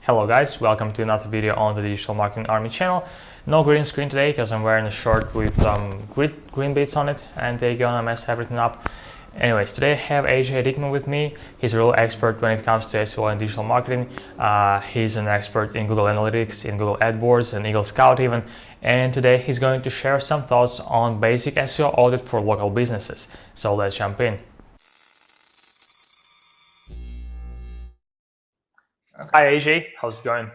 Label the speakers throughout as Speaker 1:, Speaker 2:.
Speaker 1: Hello guys, welcome to another video on the Digital Marketing Army channel. No green screen today because I'm wearing a shirt with green bits on it and they're gonna mess everything up. Anyways, today I have Dichmann with me. He's a real expert when it comes to SEO and digital marketing. He's an expert in Google Analytics, in Google AdWords and Eagle Scout even. And today he's going to share some thoughts on basic SEO audit for local businesses. So let's jump in.
Speaker 2: Okay.
Speaker 1: Hi AJ, how's it going?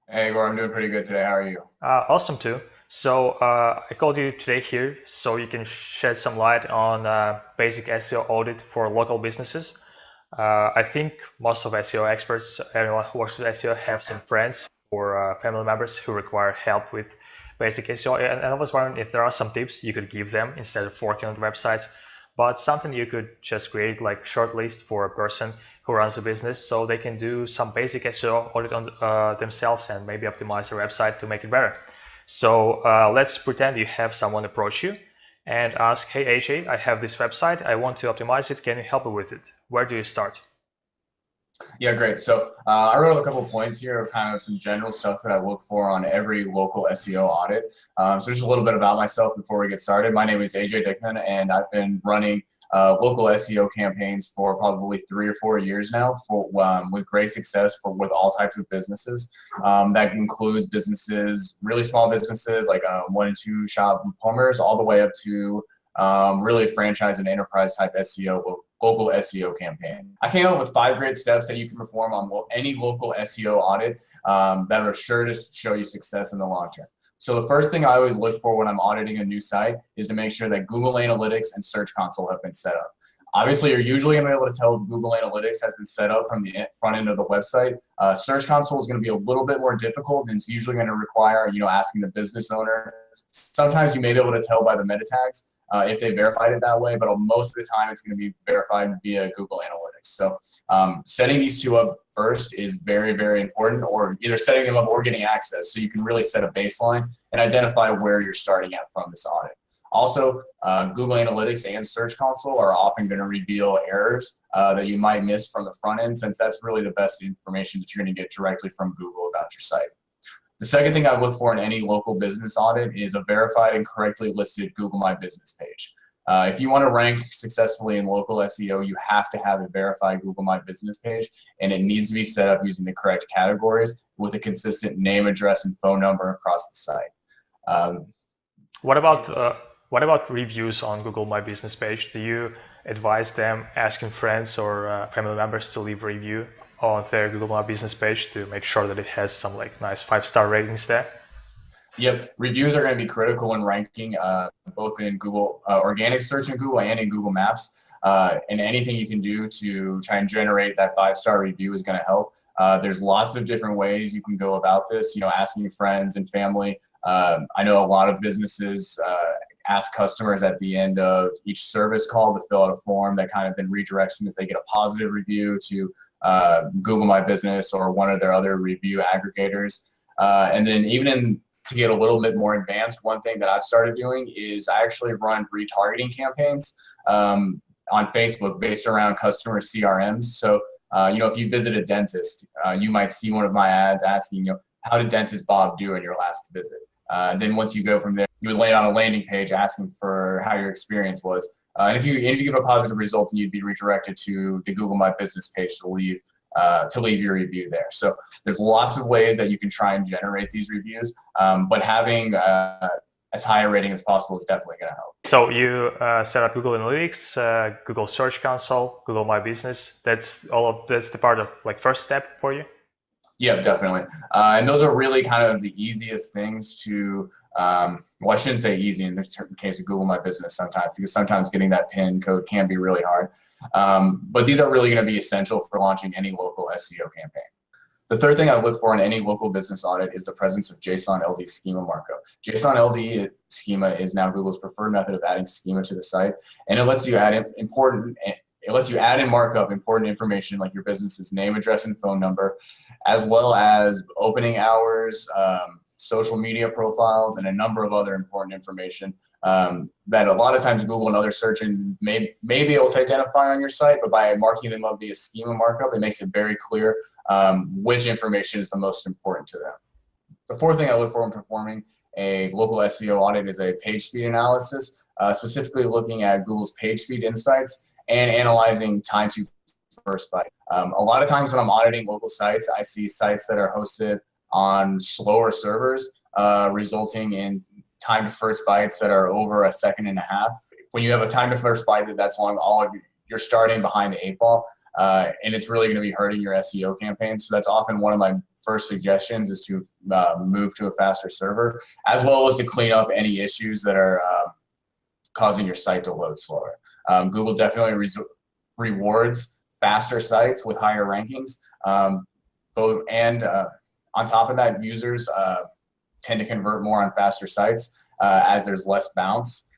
Speaker 2: Hey, Igor, I'm doing pretty good today. How are you?
Speaker 1: Awesome too. So I called you today here so you can shed some light on basic SEO audit for local businesses. I think most of SEO experts, everyone who works with SEO, have some friends or family members who require help with basic SEO. And I was wondering if there are some tips you could give them instead of working on the websites, but something you could just create like short list for a person who runs a business so they can do some basic SEO audit on themselves and maybe optimize their website to make it better. So let's pretend you have someone approach you and ask, hey AJ, I have this website, I want to optimize it, can you help me with it? Where do you start?
Speaker 2: Yeah, great. So I wrote a couple of points here of kind of some general stuff that I look for on every local SEO audit. So just a little bit about myself before we get started. My name is AJ Dichmann, and I've been running local SEO campaigns for probably 3 or 4 years now, with great success with all types of businesses. That includes businesses, really small businesses like 1 and 2 shop plumbers, all the way up to really franchise and enterprise type SEO, local SEO campaign. I came up with 5 great steps that you can perform on any local SEO audit that are sure to show you success in the long term. So the first thing I always look for when I'm auditing a new site is to make sure that Google Analytics and Search Console have been set up. Obviously, you're usually going to be able to tell if Google Analytics has been set up from the front end of the website. Search Console is going to be a little bit more difficult, and it's usually going to require, asking the business owner. Sometimes you may be able to tell by the meta tags if they verified it that way, but most of the time it's going to be verified via Google Analytics. So setting these 2 up first is very, very important, or either setting them up or getting access so you can really set a baseline and identify where you're starting at from this audit. Also, Google Analytics and Search Console are often going to reveal errors that you might miss from the front end, since that's really the best information that you're going to get directly from Google about your site. The second thing I look for in any local business audit is a verified and correctly listed Google My Business page. If you want to rank successfully in local SEO, you have to have a verified Google My Business page, and it needs to be set up using the correct categories with a consistent name, address, and phone number across the site.
Speaker 1: What about reviews on Google My Business page? Do you advise them asking friends or family members to leave a review on their Google My Business page to make sure that it has some like nice 5-star ratings there?
Speaker 2: Yep, reviews are going to be critical when ranking, both in Google organic search in Google and in Google Maps. And anything you can do to try and generate that 5-star review is going to help. There's lots of different ways you can go about this. Asking friends and family. I know a lot of businesses ask customers at the end of each service call to fill out a form that kind of then redirects them if they get a positive review to Google My Business or one of their other review aggregators. And then to get a little bit more advanced, one thing that I've started doing is I actually run retargeting campaigns on Facebook based around customer CRMs. So, if you visit a dentist, you might see one of my ads asking, how did dentist Bob do in your last visit? Then once you go from there, you would land on a landing page asking for how your experience was. And if you give a positive result, then you'd be redirected to the Google My Business page to leave your review there. So there's lots of ways that you can try and generate these reviews, but having as high a rating as possible is definitely going to help.
Speaker 1: So you set up Google Analytics, Google Search Console, Google My Business. That's the part of like first step for you?
Speaker 2: Yeah, definitely. And those are really kind of the easiest things to, well, I shouldn't say easy in the case of Google My Business sometimes, because sometimes getting that PIN code can be really hard. But these are really going to be essential for launching any local SEO campaign. The third thing I look for in any local business audit is the presence of JSON LD schema markup. JSON LD schema is now Google's preferred method of adding schema to the site, and it lets you add in markup important information like your business's name, address, and phone number, as well as opening hours, social media profiles, and a number of other important information that a lot of times Google and other search engines may be able to identify on your site, but by marking them up via schema markup, it makes it very clear which information is the most important to them. The fourth thing I look for in performing a local SEO audit is a page speed analysis, specifically looking at Google's page speed insights and analyzing time to first byte. A lot of times when I'm auditing local sites, I see sites that are hosted on slower servers, resulting in time to first bytes that are over 1.5 seconds. When you have a time to first byte that's long, you're starting behind the 8 ball, and it's really going to be hurting your SEO campaigns. So that's often one of my first suggestions, is to move to a faster server, as well as to clean up any issues that are causing your site to load slower. Google definitely rewards faster sites with higher rankings, and on top of that, users tend to convert more on faster sites as there's less bounce.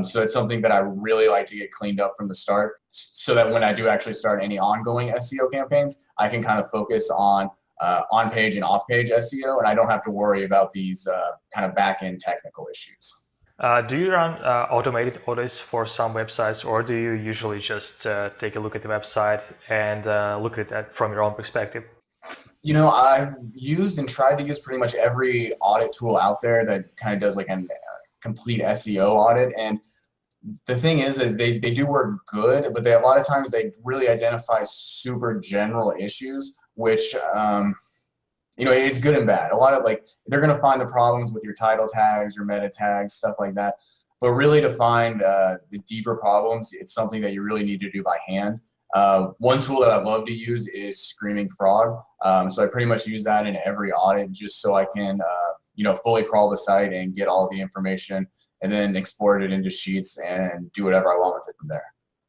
Speaker 2: So it's something that I really like to get cleaned up from the start, so that when I do actually start any ongoing SEO campaigns, I can kind of focus on on-page and off-page SEO, and I don't have to worry about these kind of back-end technical issues.
Speaker 1: Do you run automated audits for some websites, or do you usually just take a look at the website and look at it from your own perspective?
Speaker 2: You know, I've used and tried to use pretty much every audit tool out there that kind of does like a complete SEO audit. And the thing is that they do work good, but a lot of times they really identify super general issues, which, you know, it's good and bad. A lot of, like, they're going to find the problems with your title tags, your meta tags, stuff like that. But really, to find the deeper problems, it's something that you really need to do by hand. One tool that I love to use is Screaming Frog. So I pretty much use that in every audit, just so I can, you know, fully crawl the site and get all the information, and then export it into Sheets and do whatever I want with it from there.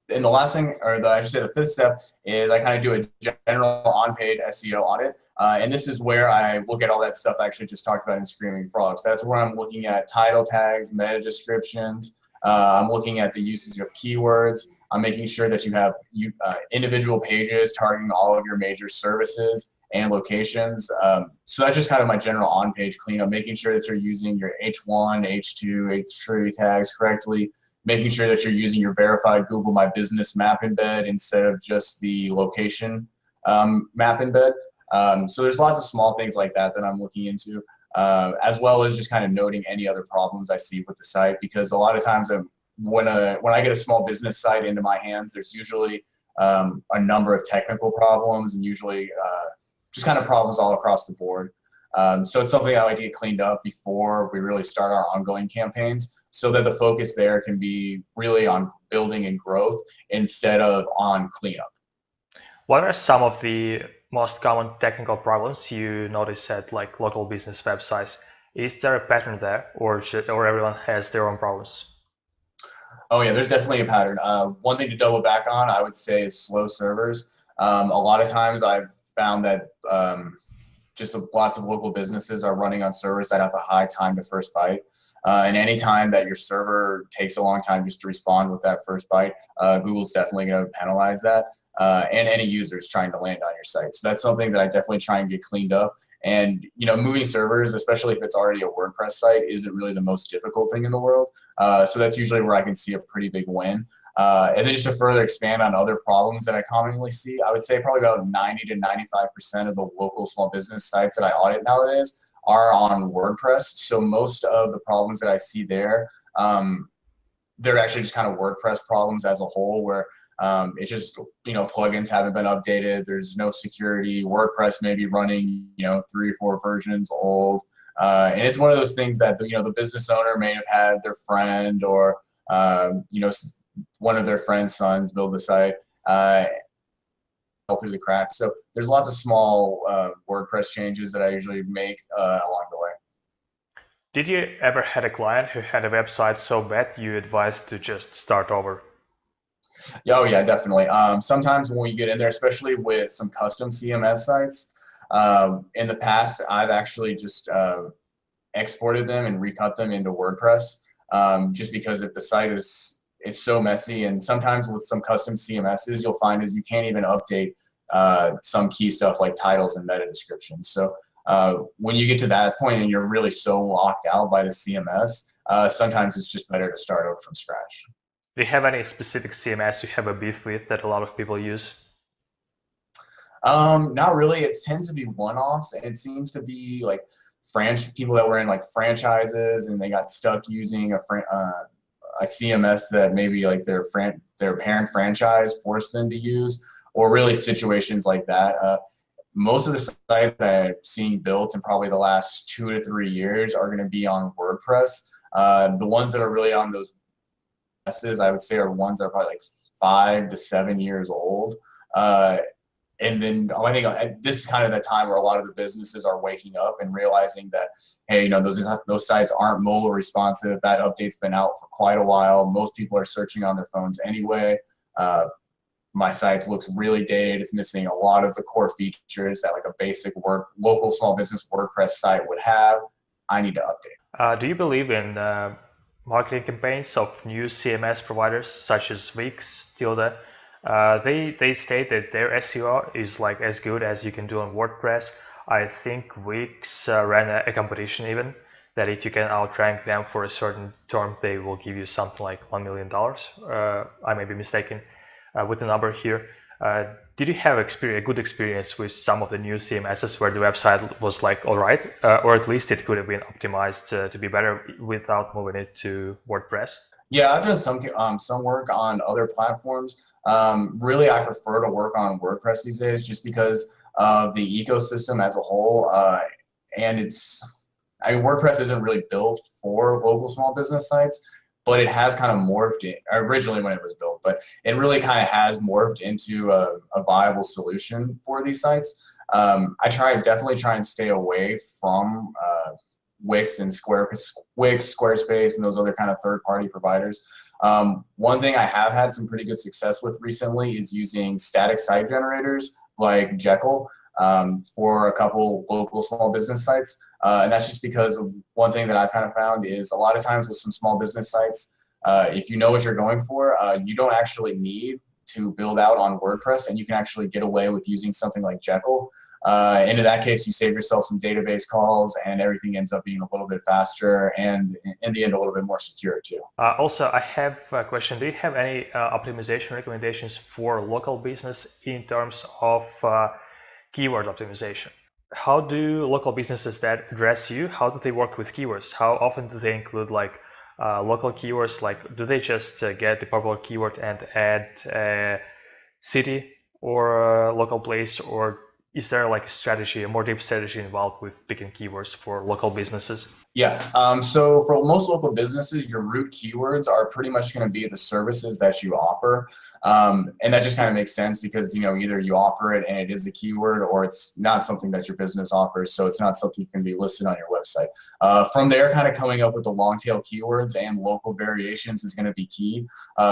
Speaker 2: And the last thing, or I should say the fifth step, is I kind of do a general on-page SEO audit. And this is where I look at all that stuff I actually just talked about in Screaming Frogs. That's where I'm looking at title tags, meta descriptions. I'm looking at the usage of keywords. I'm making sure that you have individual pages targeting all of your major services and locations. So that's just kind of my general on-page cleanup, making sure that you're using your H1, H2, H3 tags correctly, making sure that you're using your verified Google My Business map embed instead of just the location map embed. So there's lots of small things like that that I'm looking into, as well as just kind of noting any other problems I see with the site, because a lot of times when I get a small business site into my hands, there's usually a number of technical problems, and usually just kind of problems all across the board. So it's something I like to get cleaned up before we really start our ongoing campaigns, so that the focus there can be really on building and growth instead of on cleanup.
Speaker 1: What are some of the most common technical problems you notice at like local business websites? Is there a pattern there, or everyone has their own problems?
Speaker 2: Oh yeah, there's definitely a pattern. One thing to double back on, I would say, is slow servers. A lot of times I've found that just lots of local businesses are running on servers that have a high time to first byte. And any time that your server takes a long time just to respond with that first byte, Google's definitely going to penalize that. And any users trying to land on your site. So that's something that I definitely try and get cleaned up. And, you know, moving servers, especially if it's already a WordPress site, isn't really the most difficult thing in the world. So that's usually where I can see a pretty big win. And then just to further expand on other problems that I commonly see, I would say probably about 90 to 95% of the local small business sites that I audit nowadays are on WordPress. So most of the problems that I see there, they're actually just kind of WordPress problems as a whole, where it's just, you know, plugins haven't been updated. There's no security. WordPress may be running, you know, 3 or 4 versions old. And it's one of those things that, you know, the business owner may have had their friend or, you know, one of their friend's sons build the site through the cracks. So there's lots of small WordPress changes that I usually make along the way.
Speaker 1: Did you ever had a client who had a website so bad you advised to just start over?
Speaker 2: Oh yeah, definitely. Sometimes when we get in there, especially with some custom CMS sites, in the past, I've actually just exported them and recut them into WordPress, just because if the site is so messy, and sometimes with some custom CMSs, you'll find is you can't even update some key stuff like titles and meta descriptions. So when you get to that point and you're really so locked out by the CMS, sometimes it's just better to start over from scratch.
Speaker 1: Do you have any specific CMS you have a beef with that a lot of people use?
Speaker 2: Not really. It tends to be one-offs, and it seems to be like people that were in like franchises and they got stuck using a CMS that maybe like their parent franchise forced them to use, or really situations like that. Most of the sites that I'm seeing built in probably the last 2 to 3 years are going to be on WordPress. The ones that are really on those I would say are ones that are probably like 5 to 7 years old. And then I think this is kind of the time where a lot of the businesses are waking up and realizing that, hey, you know, those sites aren't mobile responsive. That update's been out for quite a while. Most people are searching on their phones anyway. My site looks really dated. It's missing a lot of the core features that like a basic local small business WordPress site would have. I need to update.
Speaker 1: Do you believe in marketing campaigns of new CMS providers such as Wix, Tilda? They state that their SEO is like as good as you can do on WordPress. I think Wix ran a competition even that if you can outrank them for a certain term, they will give you something like $1 million. I may be mistaken with the number here. Did you have a good experience with some of the new CMSs where the website was like all right, or at least it could have been optimized to be better without moving it to WordPress?
Speaker 2: Yeah, I've done some work on other platforms. Really, I prefer to work on WordPress these days just because of the ecosystem as a whole. And WordPress isn't really built for local small business sites, but it has kind of morphed originally when it was built, but it really kind of has morphed into a viable solution for these sites. Definitely try and stay away from Wix, Squarespace, and those other kind of third-party providers. One thing I have had some pretty good success with recently is using static site generators like Jekyll for a couple local small business sites. And that's just because one thing that I've kind of found is a lot of times with some small business sites, if you know what you're going for, you don't actually need to build out on WordPress, and you can actually get away with using something like Jekyll. And in that case, you save yourself some database calls, and everything ends up being a little bit faster, and in the end, a little bit more secure too.
Speaker 1: Also, I have a question. Do you have any optimization recommendations for local business in terms of keyword optimization? How do local businesses that address you, how do they work with keywords? How often do they include like local keywords? Like, do they just get the popular keyword and add a city or a local place, or is there like a strategy, a more deep strategy involved with picking keywords for local businesses?
Speaker 2: Yeah, so for most local businesses, your root keywords are pretty much going to be the services that you offer. And that just kind of makes sense because, you know, either you offer it and it is a keyword, or it's not something that your business offers, so it's not something you can be listed on your website. From there, kind of coming up with the long tail keywords and local variations is going to be key.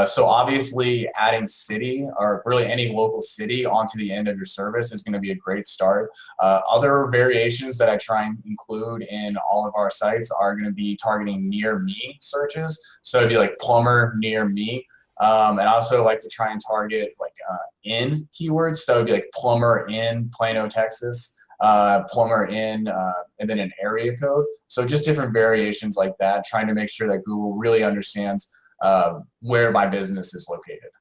Speaker 2: So obviously adding city, or really any local city, onto the end of your service is going to be a great start. Other variations that I try and include in all of our sites are going to be targeting near me searches. So it'd be like plumber near me. And I also like to try and target like in keywords. So it'd be like plumber in Plano, Texas, plumber in, and then an area code. So just different variations like that, trying to make sure that Google really understands where my business is located.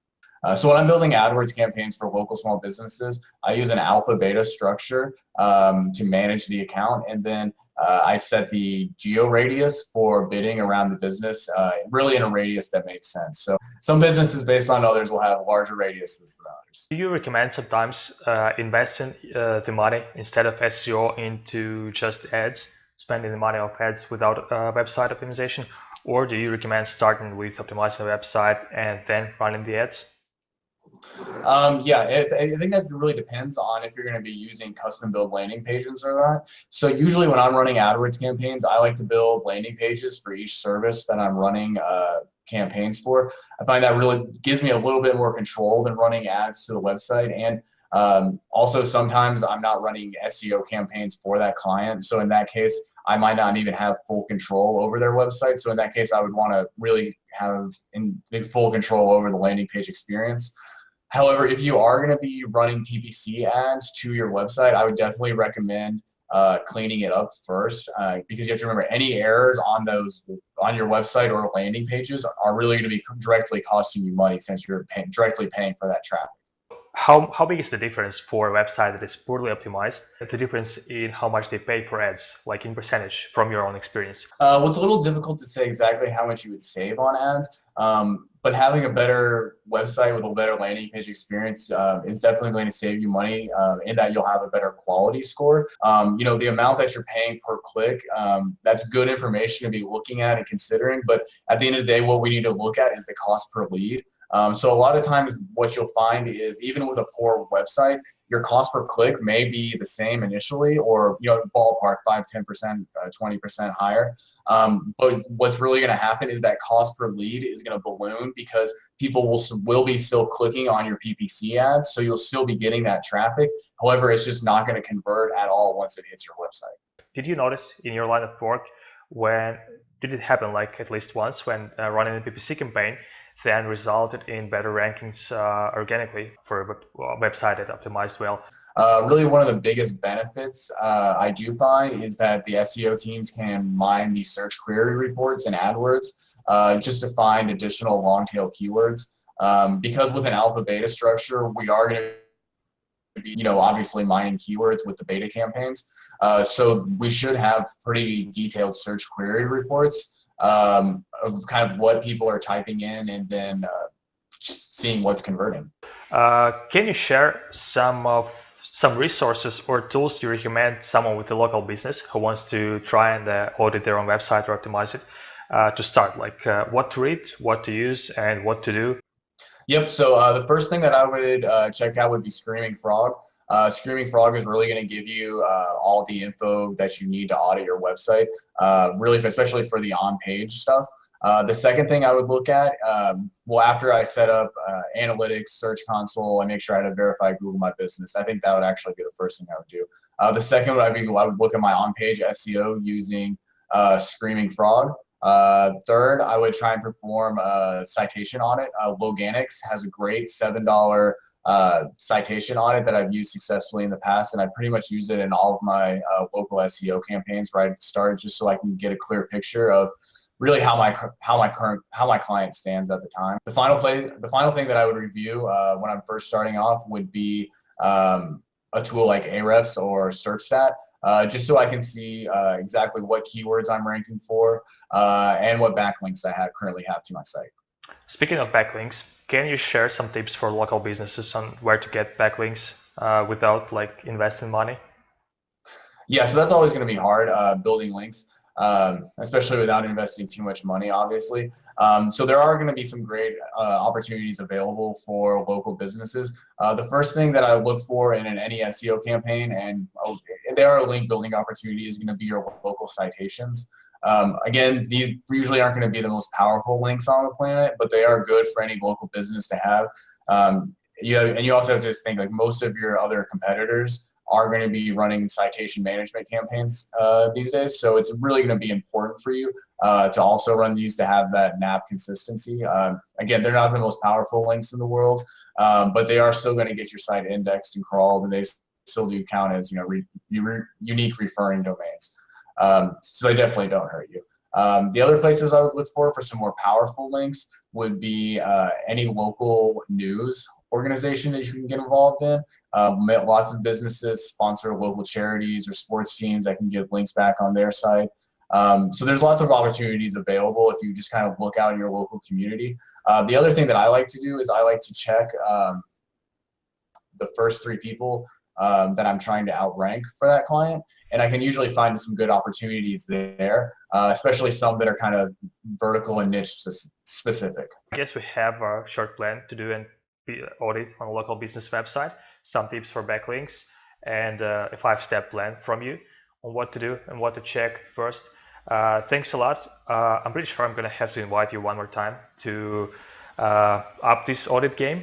Speaker 2: So when I'm building AdWords campaigns for local small businesses, I use an alpha beta structure to manage the account, and then I set the geo radius for bidding around the business, really in a radius that makes sense. So some businesses based on others will have larger radiuses than others.
Speaker 1: Do you recommend sometimes investing the money instead of SEO into just ads, spending the money of ads without website optimization, or do you recommend starting with optimizing the website and then running the ads?
Speaker 2: Yeah, I think that really depends on if you're going to be using custom build landing pages or not. So usually when I'm running AdWords campaigns, I like to build landing pages for each service that I'm running campaigns for. I find that really gives me a little bit more control than running ads to the website. And also sometimes I'm not running SEO campaigns for that client. So in that case, I might not even have full control over their website. So in that case, I would want to really have full control over the landing page experience. However, if you are going to be running PPC ads to your website, I would definitely recommend cleaning it up first, because you have to remember any errors on your website or landing pages are really going to be directly costing you money, since you're directly paying for that traffic.
Speaker 1: How big is the difference for a website that is poorly optimized? The difference in how much they pay for ads, like in percentage, from your own experience?
Speaker 2: Well, it's a little difficult to say exactly how much you would save on ads, but having a better website with a better landing page experience is definitely going to save you money, in that you'll have a better quality score. The amount that you're paying per click, that's good information to be looking at and considering, but at the end of the day, what we need to look at is the cost per lead. So a lot of times what you'll find is, even with a poor website, your cost per click may be the same initially, or ballpark 5, 10%, 20% higher. But what's really going to happen is that cost per lead is going to balloon, because people will be still clicking on your PPC ads, so you'll still be getting that traffic. However, it's just not going to convert at all once it hits your website.
Speaker 1: Did you notice in your line of work, did it happen like at least once when running a PPC campaign then resulted in better rankings organically for a website that optimized well?
Speaker 2: Really, one of the biggest benefits I do find is that the SEO teams can mine the search query reports and AdWords just to find additional long tail keywords. Because with an alpha beta structure, we are going to be, obviously mining keywords with the beta campaigns. So we should have pretty detailed search query reports of kind of what people are typing in, and then just seeing what's converting.
Speaker 1: Can you share some resources or tools you recommend someone with a local business who wants to try and audit their own website or optimize it to start? Like what to read, what to use, and what to do?
Speaker 2: Yep. So the first thing that I would check out would be Screaming Frog. Screaming Frog is really going to give you all the info that you need to audit your website, really, especially for the on-page stuff. The second thing I would look at, after I set up analytics, Search Console, I make sure I had to verify Google My Business. I think that would actually be the first thing I would do. The second would be, I would look at my on-page SEO using Screaming Frog. Third, I would try and perform a citation audit. Loganics has a great $7 citation audit that I've used successfully in the past, and I pretty much use it in all of my local SEO campaigns right at the start, just so I can get a clear picture of really how my client stands at the time. The final thing that I would review when I'm first starting off would be a tool like Ahrefs or SERPstat, just so I can see exactly what keywords I'm ranking for and what backlinks I currently have to my site.
Speaker 1: Speaking of backlinks, can you share some tips for local businesses on where to get backlinks without investing money?
Speaker 2: Yeah, so that's always going to be hard, building links, especially without investing too much money, obviously. So there are going to be some great opportunities available for local businesses. The first thing that I look for in any SEO campaign, and there are link building opportunities, is going to be your local citations. Again, these usually aren't going to be the most powerful links on the planet, but they are good for any local business to have. And you also have to just think, like, most of your other competitors are going to be running citation management campaigns these days. So it's really going to be important for you to also run these to have that NAP consistency. Again, they're not the most powerful links in the world, but they are still going to get your site indexed and crawled, and they still do count as unique referring domains. So they definitely don't hurt you. The other places I would look for some more powerful links would be any local news organization that you can get involved in. Lots of businesses sponsor local charities or sports teams that can give links back on their site. So there's lots of opportunities available if you just kind of look out in your local community. The other thing that I like to do is I like to check the first 3 people that I'm trying to outrank for that client, and I can usually find some good opportunities there, especially some that are kind of vertical and niche specific.
Speaker 1: I guess we have a short plan to do an audit on a local business website, some tips for backlinks, and a 5-step plan from you on what to do and what to check first. Thanks a lot. I'm pretty sure I'm going to have to invite you one more time to up this audit game,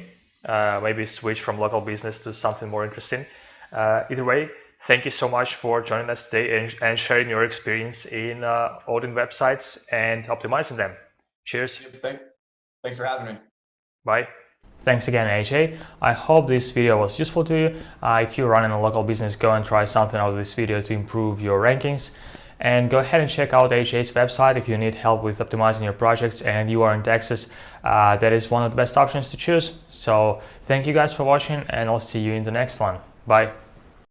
Speaker 1: maybe switch from local business to something more interesting. Either way, thank you so much for joining us today and sharing your experience in auditing websites and optimizing them. Cheers.
Speaker 2: Thanks for having me.
Speaker 1: Bye. Thanks again, AJ. I hope this video was useful to you. If you're running a local business, go and try something out of this video to improve your rankings. And go ahead and check out AJ's website if you need help with optimizing your projects and you are in Texas. That is one of the best options to choose. So thank you guys for watching, and I'll see you in the next one. Bye.